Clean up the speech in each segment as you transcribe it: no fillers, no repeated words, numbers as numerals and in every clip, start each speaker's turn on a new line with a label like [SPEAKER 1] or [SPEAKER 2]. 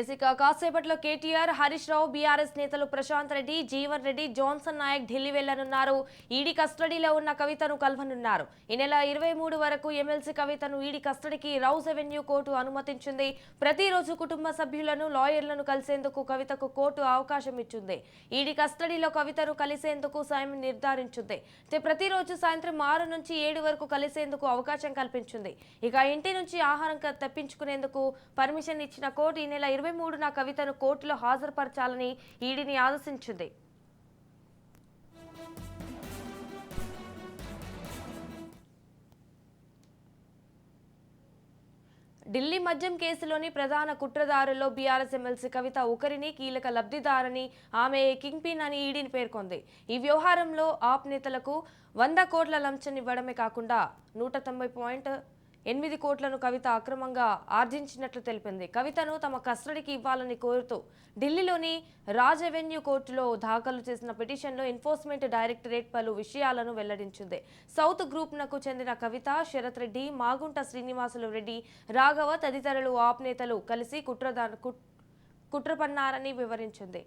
[SPEAKER 1] ఇక కాసేపట్లో కేటీఆర్, హరీష్ రావు, బీఆర్ఎస్ నేతలు ప్రశాంత్ రెడ్డి, జీవన్ రెడ్డి, జాన్సన్ నాయక్ ఢిల్లీ వెళ్లనున్నారు. ఈడీ కస్టడీలో ఉన్న కవితను కలవనున్నారు. ఈ నెల 23 వరకు ఎమ్మెల్సీ కవితను ఈడీ కస్టడీకి రౌజ్ అవెన్యూ కోర్టు అనుమతించింది. ప్రతిరోజు కుటుంబ సభ్యులను, లాయర్లను కలిసేందుకు కవితకు కోర్టు అవకాశం ఇచ్చింది. ఈడీ కస్టడీలో కవితను కలిసేందుకు సమయం నిర్ధారించింది. ప్రతిరోజు సాయంత్రం 6 నుంచి 7 వరకు కలిసేందుకు అవకాశం కల్పించింది. ఇక ఇంటి నుంచి ఆహారం తెప్పించుకునేందుకు పర్మిషన్ ఇచ్చిన కోర్టు ఈ నెల 23న కవితను కోర్టులో హాజరుపరచాలని ఈడీని ఆదేశించింది. ఢిల్లీ మద్యం కేసులోని ప్రధాన కుట్రదారుల్లో బీఆర్ఎస్ ఎమ్మెల్సీ కవిత ఒకరిని కీలక లబ్ధిదారని, ఆమె కింగ్ పిన్ అని ఈడీని పేర్కొంది. ఈ వ్యవహారంలో ఆప్ నేతలకు 100 కోట్ల లంచం ఇవ్వడమే కాకుండా 190.8 కోట్లను కవిత అక్రమంగా ఆర్జించినట్లు తెలిపింది. కవితను తమ కస్టడీకి ఇవ్వాలని కోరుతూ ఢిల్లీలోని రాజ్ అవెన్యూ కోర్టులో దాఖలు చేసిన పిటిషన్లో ఎన్ఫోర్స్మెంట్ డైరెక్టరేట్ పలు విషయాలను వెల్లడించింది. సౌత్ గ్రూప్నకు చెందిన కవిత, శరత్ రెడ్డి, మాగుంట శ్రీనివాసులు రెడ్డి, రాఘవ తదితరులు ఆప్ నేతలు కలిసి కుట్ర పన్నారని వివరించింది.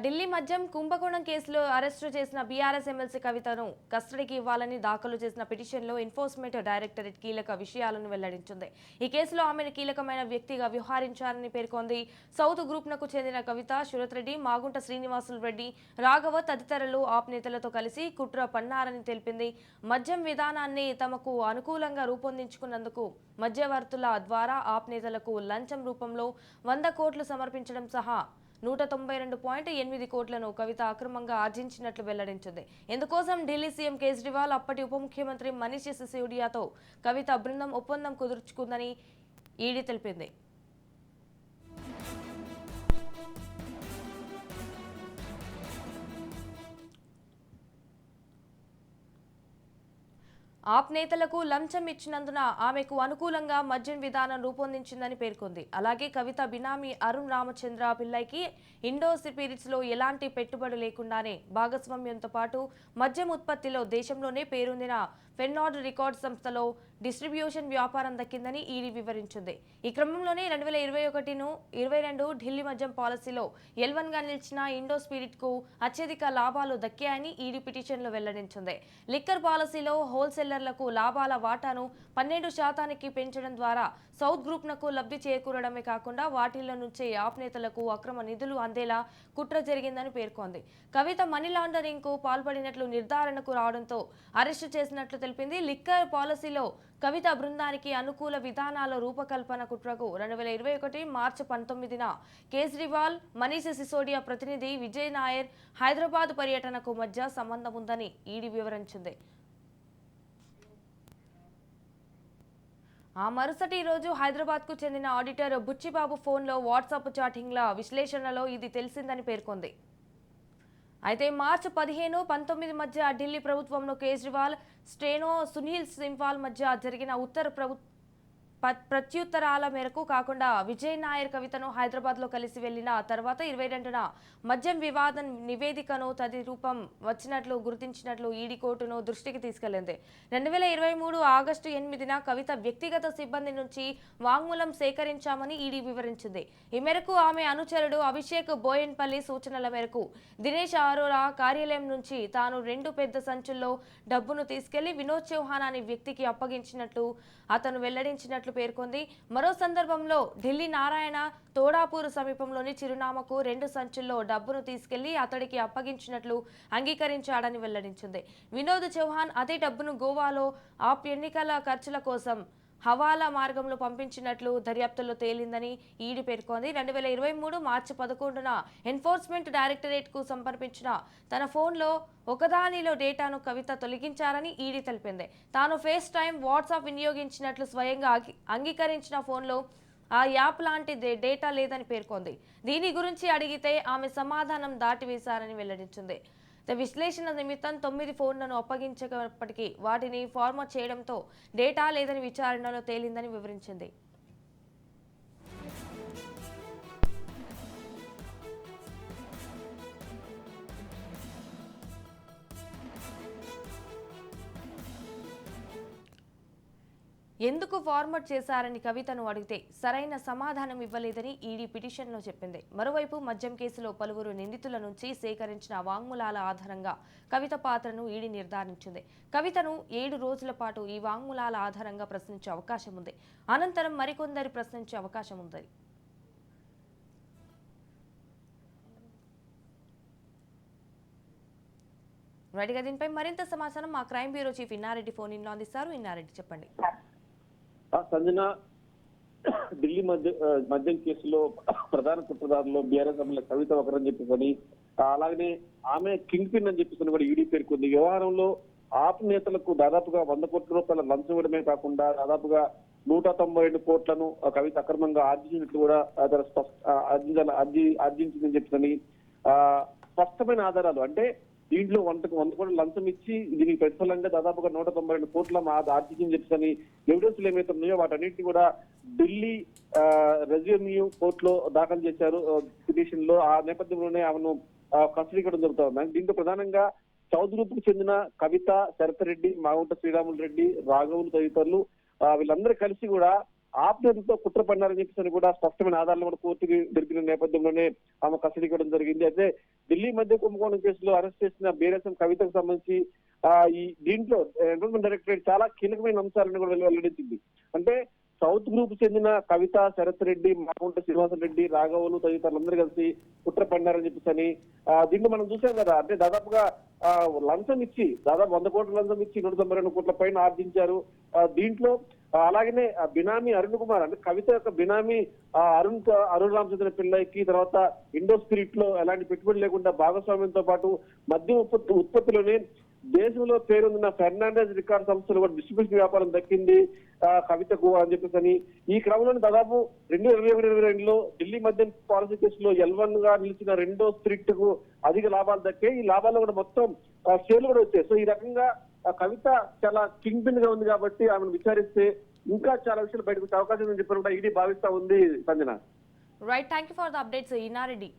[SPEAKER 1] ఢిల్లీ మద్యం కుంభకోణం కేసులో అరెస్టు చేసిన బీఆర్ఎస్ ఎమ్మెల్సీ కవితను కస్టడీకి ఇవ్వాలని దాఖలు చేసిన పిటిషన్లో ఎన్ఫోర్స్మెంట్ డైరెక్టరేట్ కీలక విషయాలను వెల్లడించింది. ఈ కేసులో ఆమెను కీలకమైన వ్యక్తిగా వ్యవహరించారని పేర్కొంది. సౌత్ గ్రూప్నకు చెందిన కవిత, శరత్ రెడ్డి, మాగుంట శ్రీనివాసులు రెడ్డి, రాఘవ తదితరులు ఆప్ నేతలతో కలిసి కుట్ర పన్నారని తెలిపింది. మద్యం విధానాన్ని తమకు అనుకూలంగా రూపొందించుకున్నందుకు మధ్యవర్తుల ద్వారా ఆప్ నేతలకు లంచం రూపంలో 100 కోట్లు సమర్పించడం సహా 192.8 కోట్లను కవిత అక్రమంగా ఆర్జించినట్లు వెల్లడించింది. ఇందుకోసం ఢిల్లీ సీఎం కేజ్రీవాల్, అప్పటి ఉప ముఖ్యమంత్రి మనీష్ సిసోడియాతో కవిత బృందం ఒప్పందం కుదుర్చుకుందని ఈడీ తెలిపింది. ఆప్ నేతలకు లంచం ఇచ్చినందున ఆమెకు అనుకూలంగా మద్యం విధానం రూపొందించిందని పేర్కొంది. అలాగే కవిత బినామీ అరుణ్ రామచంద్ర పిల్లైకి ఇండో స్పిరిట్స్ లో ఎలాంటి పెట్టుబడి లేకుండానే భాగస్వామ్యంతో పాటు మద్యం ఉత్పత్తిలో దేశంలోనే పేరొందిన ఫెర్నాడ్ రికార్డ్ సంస్థలో డిస్ట్రిబ్యూషన్ వ్యాపారం దక్కిందని ఈడీ వివరించింది. ఈ క్రమంలోనే 2021-22 ఢిల్లీ మద్యం పాలసీలో L1 గా నిలిచిన ఇండో స్పిరిట్ కు అత్యధిక లాభాలు దక్కాయని ఈడీ పిటిషన్లో వెల్లడించింది. లిక్కర్ పాలసీలో హోల్సేలర్లకు లాభాల వాటాను 12% పెంచడం ద్వారా సౌత్ గ్రూప్నకు లబ్ధి చేకూరడమే కాకుండా వాటిల్లో నుంచే ఆప్ నేతలకు అక్రమ నిధులు అందేలా కుట్ర జరిగిందని పేర్కొంది. కవిత మనీ లాండరింగ్ కు పాల్పడినట్లు నిర్ధారణకు రావడంతో అరెస్టు చేసినట్లు తెలిపింది. లిక్కర్ పాలసీలో కవిత బృందానికి అనుకూల విధానాల రూపకల్పన కుట్రకు 2021 మార్చి 19న కేజ్రీవాల్, మనీష్ సిసోడియా ప్రతినిధి విజయ్ నాయర్ హైదరాబాద్ పర్యటనకు మధ్య సంబంధం ఉందని ఈడీ వివరించింది. ఆ మరుసటి రోజు హైదరాబాద్కు చెందిన ఆడిటర్ బుచ్చిబాబు ఫోన్లో వాట్సాప్ చాటింగ్ల విశ్లేషణలో ఇది తెలిసిందని పేర్కొంది. అయితే మార్చి 15, 19 మధ్య ఢిల్లీ ప్రభుత్వంలో కేజ్రీవాల్, స్టెనో సునీల్ సింఫాల్ మధ్య జరిగిన ప్రత్యుత్తరాల మేరకు కాకుండా విజయ్ నాయర్ కవితను హైదరాబాద్లో కలిసి వెళ్లిన తర్వాత 22న మద్యం వివాదం నివేదికను తది రూపం వచ్చినట్లు గుర్తించినట్లు ఈడీ కోర్టును దృష్టికి తీసుకెళ్లింది. 2023 ఆగస్టు 8న కవిత వ్యక్తిగత సిబ్బంది నుంచి వాంగ్మూలం సేకరించామని ఈడీ వివరించింది. ఈ మేరకు ఆమె అనుచరుడు అభిషేక్ బోయన్పల్లి సూచనల మేరకు దినేష్ అరోరా కార్యాలయం నుంచి తాను 2 పెద్ద సంచుల్లో డబ్బును తీసుకెళ్లి వినోద్ చౌహాన్ అనే వ్యక్తికి అప్పగించినట్లు అతను వెల్లడించినట్లు పేర్కొంది. మరో సందర్భంలో ఢిల్లీ నారాయణ తోడాపూర్ సమీపంలోని చిరునామాకు 2 సంచుల్లో డబ్బును తీసుకెళ్లి అతడికి అప్పగించినట్లు అంగీకరించాడని వెల్లడించింది. వినోద్ చౌహాన్ అదే డబ్బును గోవాలో ఆప్ ఎన్నికల ఖర్చుల కోసం హవాలా మార్గంలో పంపించినట్లు దర్యాప్తులో తేలిందని ఈడీ పేర్కొంది. 2023 మార్చి 11న ఎన్ఫోర్స్మెంట్ డైరెక్టరేట్ కు సమర్పించిన తన ఫోన్లో ఒకదానిలో డేటాను కవిత తొలగించారని ఈడీ తెలిపింది. తాను ఫేస్ టైమ్, వాట్సాప్ వినియోగించినట్లు స్వయంగా అంగీకరించిన ఫోన్లో ఆ యాప్ లాంటి డేటా లేదని పేర్కొంది. దీని గురించి అడిగితే ఆమె సమాధానం దాటివేశారని వెల్లడించింది. విశ్లేషణ నిమిత్తం 9 ఫోన్లను అప్పగించినప్పటికీ వాటిని ఫార్మాట్ చేయడంతో డేటా లేదని విచారణలో తేలిందని వివరించింది. ఎందుకు ఫార్మట్ చేశారని కవితను అడిగితే సరైన సమాధానం ఇవ్వలేదని ఈడీ పిటిషన్లో చెప్పింది. మరోవైపు మద్యం కేసులో పలువురు నిందితుల నుంచి సేకరించిన వాంగ్మూలాల ఆధారంగా కవిత పాత్రను ఈడీ నిర్ధారించింది. కవితను 7 రోజుల పాటు ఈ వాంగ్మూలాల ఆధారంగా ప్రశ్నించే అవకాశం ఉంది. అనంతరం మరికొందరు ప్రశ్నించే అవకాశం ఉంది. రైట్గా దీనిపై మరింత సమాచారం మా crime bureau chief Innareddy phone ఇన్లో అందిస్తారు. ఇన్నారెడ్డి చెప్పండి.
[SPEAKER 2] సంజన, ఢిల్లీ మద్యం కేసులో ప్రధాన కుట్రదారులో బీఆర్ఎస్ ఎమ్మెల్యే కవిత ఒకరని చెప్పేసి, అలాగనే ఆమె కింగ్ పిన్ అని చెప్పేసి కూడా ఈడీ పేర్కొంది. వ్యవహారంలో ఆప్ నేతలకు దాదాపుగా 100 కోట్ల రూపాయల లంచం ఇవ్వడమే కాకుండా దాదాపుగా 192 కోట్లను కవిత అక్రమంగా ఆర్జించినట్లు కూడా ఆర్జించిందని చెప్పేసి స్పష్టమైన ఆధారాలు. అంటే దీంట్లో 100 కోట్ల లంచం ఇచ్చి దీనికి ప్రతిఫలంగా దాదాపుగా 192 కోట్ల ఆర్జించని చెప్పని ఎవిడెన్స్లు ఏమైతే ఉన్నాయో వాటన్నింటినీ కూడా ఢిల్లీ రెజ్యూమ్యూ కోర్టులో దాఖలు చేశారు పిటిషన్ లో. ఆ నేపథ్యంలోనే ఆమెను కస్టడీ కూడా జరుగుతా ఉంది. దీంతో ప్రధానంగా సౌత్ గ్రూప్ కు చెందిన కవిత, శరత్ రెడ్డి, మాగుంట శ్రీరాములు రెడ్డి, రాఘవులు తదితరులు వీళ్ళందరూ కలిసి కూడా ఆప్నేతతో కుట్ర పడినారని చెప్పేసి కూడా స్పష్టమైన ఆధారాలు కూడా కోర్టుకి దొరికిన నేపథ్యంలోనే ఆమె కస్టడీ ఇవ్వడం జరిగింది. అయితే ఢిల్లీ మద్య కుంభకోణం కేసులో అరెస్ట్ చేసిన బీఆర్ఎస్ కవితకు సంబంధించి ఈ దీంట్లో ఎన్విరాన్మెంట్ డైరెక్టరేట్ చాలా కీలకమైన అంశాలను కూడా వెల్లడించింది. అంటే సౌత్ గ్రూప్ చెందిన కవిత, శరత్ రెడ్డి, మాగుంట శ్రీనివాస రెడ్డి, రాఘవులు తదితరులందరూ కలిసి కుట్ర పడినారని చెప్పేసి దీంట్లో మనం చూసాం కదా. అంటే దాదాపుగా లంచం ఇచ్చి దాదాపు 100 కోట్ల లంచం ఇచ్చి 192 కోట్ల పైన ఆర్జించారు. దీంట్లో అలాగనే బినామీ అరుణ్ కుమార్, అంటే కవిత యొక్క బినామీ అరుణ్ రామచంద్ర పిల్లకి తర్వాత ఇండో స్పిరిట్ లో ఎలాంటి పెట్టుబడి లేకుండా భాగస్వామ్యంతో పాటు మద్యం ఉత్పత్తిలోనే దేశంలో పేరున్న ఫెర్నాండెస్ రికార్డ్ సంస్థలు కూడా డిస్ట్రిబ్యూషన్ వ్యాపారం దక్కింది కవితకు అని చెప్పేసి ఈ క్రమంలో దాదాపు 2021-22లో ఢిల్లీ మద్యం పాలసీ కేసులో L1 గా నిలిచిన రెండో స్పిరిట్ కు అధిక లాభాలు దక్కాయి. ఈ లాభాల్లో కూడా మొత్తం షేర్లు కూడా వచ్చాయి. సో ఈ రకంగా కవిత చాలా కింగ్ పిన్ గా ఉంది కాబట్టి ఆమెను విచారిస్తే ఇంకా చాలా విషయాలు బయటకు వచ్చే అవకాశం ఉందని చెప్పి కూడా ఈడీ భావిస్తా ఉంది. Sanjana,
[SPEAKER 1] right, thank you for the updates Inna Reddy.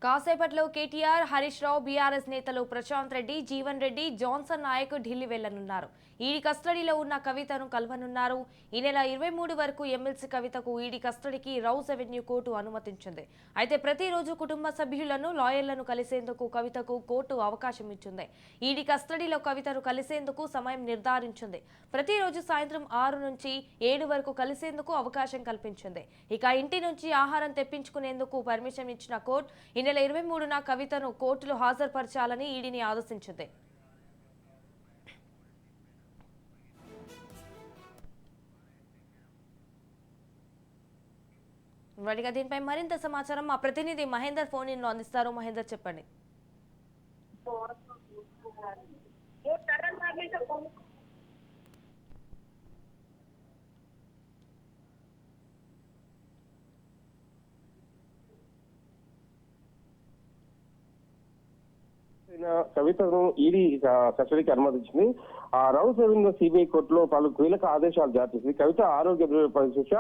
[SPEAKER 1] కాసేపట్లో కేటీఆర్, హరీష్ రావు, బీఆర్ఎస్ నేతలు ప్రశాంత్ రెడ్డి, జీవన్ రెడ్డి, జాన్సన్ నాయక్ ఢిల్లీ వెళ్లనున్నారు. ఈడీ కస్టడీలో ఉన్న కవితను కలవనున్నారు. ఈ నెల 23 వరకు ఎమ్మెల్సీ కవితకు ఈడీ కస్టడీకి రౌస్ అవెన్యూ కోర్టు అనుమతించింది. అయితే ప్రతిరోజు కుటుంబ సభ్యులను, లాయర్లను కలిసేందుకు కవితకు కోర్టు అవకాశం ఇచ్చింది. ఈడీ కస్టడీలో కవితను కలిసేందుకు సమయం నిర్ధారించింది. ప్రతిరోజు సాయంత్రం 6 నుంచి 7 వరకు కలిసేందుకు అవకాశం కల్పించింది. ఇక ఇంటి నుంచి ఆహారం తెప్పించుకునేందుకు పర్మిషన్ ఇచ్చిన కోర్టు ఈ నెల 23న కవితను కోర్టులో హాజరుపరచాలని ఈడీని ఆదేశించింది. వాటిగా దీనిపై మరింత సమాచారం మా ప్రతినిధి మహేందర్ ఫోన్ ఇన్లో అందిస్తారు. మహేందర్ చెప్పండి.
[SPEAKER 3] కవితను ఈడీ కస్టడీకి అనుమతించింది. ఆ రౌస్ అవెన్యూ సిబిఐ కోర్టులో పలు కీలక ఆదేశాలు జారీ చేసింది. కవిత ఆరోగ్య పరీక్ష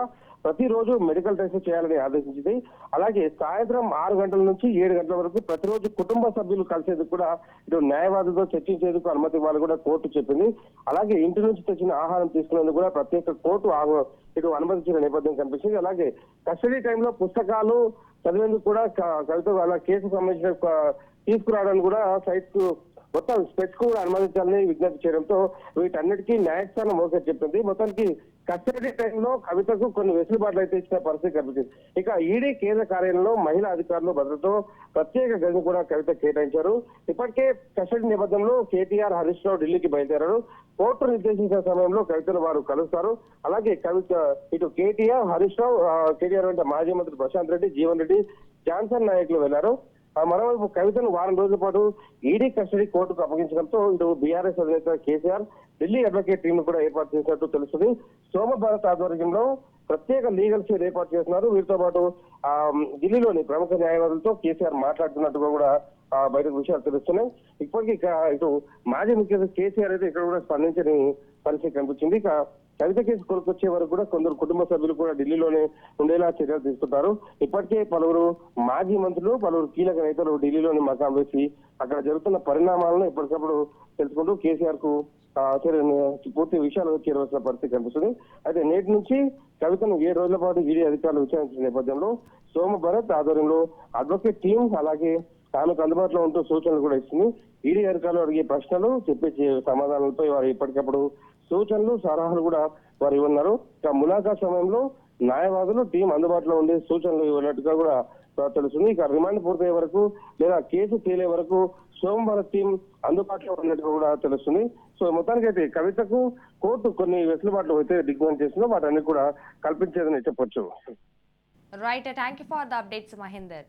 [SPEAKER 3] ప్రతిరోజు మెడికల్ టెస్ట్ చేయాలని ఆదేశించింది. అలాగే సాయంత్రం 6 గంటల నుంచి 7 గంటల వరకు ప్రతిరోజు కుటుంబ సభ్యులు కలిసేందుకు కూడా ఇటు న్యాయవాదితో చర్చించేందుకు అనుమతి ఇవ్వాలని కూడా కోర్టు చెప్పింది. అలాగే ఇంటి నుంచి తెచ్చిన ఆహారం తీసుకునేందుకు కూడా ప్రత్యేక కోర్టు ఇటు అనుమతించిన నేపథ్యం కనిపిస్తుంది. అలాగే కస్టడీ టైంలో పుస్తకాలు చదివేందుకు కూడా కవిత వాళ్ళ కేసుకు సంబంధించిన తీసుకురావడానికి కూడా సైట్ కు మొత్తం స్పెట్స్ కూడా అనుమతించాలని విజ్ఞప్తి చేయడంతో వీటన్నిటికీ న్యాయస్థానం ఓకే చెప్పింది. మొత్తానికి కస్టడీ టైంలో కవితకు కొన్ని వెసులుబాట్లు అయితే ఇచ్చిన పరిస్థితి కనిపించింది. ఇక ఈడీ కేంద్ర కార్యాలయంలో మహిళా అధికారులు భద్రతతో ప్రత్యేక గదిని కూడా కవిత కేటాయించారు. ఇప్పటికే కస్టడీ నేపథ్యంలో కేటీఆర్, హరీష్ రావు ఢిల్లీకి బయలుదేరారు. కోర్టు నిర్దేశించిన సమయంలో కవితను వారు కలుస్తారు. అలాగే కవిత ఇటు కేటీఆర్, హరీష్ రావు, కేటీఆర్ అంటే మాజీ మంత్రి ప్రశాంత్ రెడ్డి, జీవన్ రెడ్డి, జాన్సన్ నాయకులు వెళ్లారు. మరోవైపు కవితను వారం రోజుల పాటు ఈడీ కస్టడీ కోర్టుకు అప్పగించడంతో ఇటు బీఆర్ఎస్ అధినేత కేసీఆర్ ఢిల్లీ అడ్వకేట్ టీం కూడా ఏర్పాటు చేసినట్టు తెలుస్తుంది. సోమ భారత్ ఆధ్వర్యంలో ప్రత్యేక లీగల్ సెల్ ఏర్పాటు చేస్తున్నారు. వీరితో పాటు ఢిల్లీలోని ప్రముఖ న్యాయవాదులతో కేసీఆర్ మాట్లాడుతున్నట్టుగా కూడా బయటకు విషయాలు తెలుస్తున్నాయి. ఇప్పటికీ ఇటు మాజీ ముఖ్యమంత్రి కేసీఆర్ అయితే ఇక్కడ కూడా స్పందించని పరిస్థితి కనిపించింది. ఇక కవిత కేసు కొనుకొచ్చే వరకు కూడా కొందరు కుటుంబ సభ్యులు కూడా ఢిల్లీలోనే ఉండేలా చర్యలు తీసుకుంటారు. ఇప్పటికే పలువురు మాజీ మంత్రులు, పలువురు కీలక నేతలు ఢిల్లీలోని మకాం వేసి అక్కడ జరుగుతున్న పరిణామాలను ఎప్పటికప్పుడు తెలుసుకుంటూ కేసీఆర్ కు పూర్తి విషయాలు చేరవలసిన పరిస్థితి కనిపిస్తుంది. అయితే నేటి నుంచి కవితను 7 రోజుల పాటు ఈడీ అధికారులు విచారించిన నేపథ్యంలో సోమ భరత్ ఆధ్వర్యంలో అడ్వకేట్ టీం అలాగే ఆమెకు అందుబాటులో ఉంటూ సూచనలు కూడా ఇస్తుంది. ఈడీ అధికారులు అడిగే ప్రశ్నలు చెప్పే సమాధానాలపై వారు ఎప్పటికప్పుడు సూచనలు సలహాలు కూడా వారు ఇవ్వన్నారు. ఇక ములాఖాత్ సమయంలో న్యాయవాదులు టీం అందుబాటులో ఉండే సూచనలు ఇవ్వనట్టుగా కూడా తెలుస్తుంది. ఇక రిమాండ్ పూర్తయ్యే వరకు లేదా కేసు తేలే వరకు సోమవారం టీం అందుబాటులో ఉన్నట్టుగా కూడా తెలుస్తుంది. సో మొత్తానికి అయితే కవితకు కోర్టు కొన్ని వెసులుబాట్లు అయితే దిగ్బంధం చేసిందో వాటన్ని కూడా కల్పించేదని చెప్పొచ్చు.
[SPEAKER 1] Right, thank you for the updates Mahender.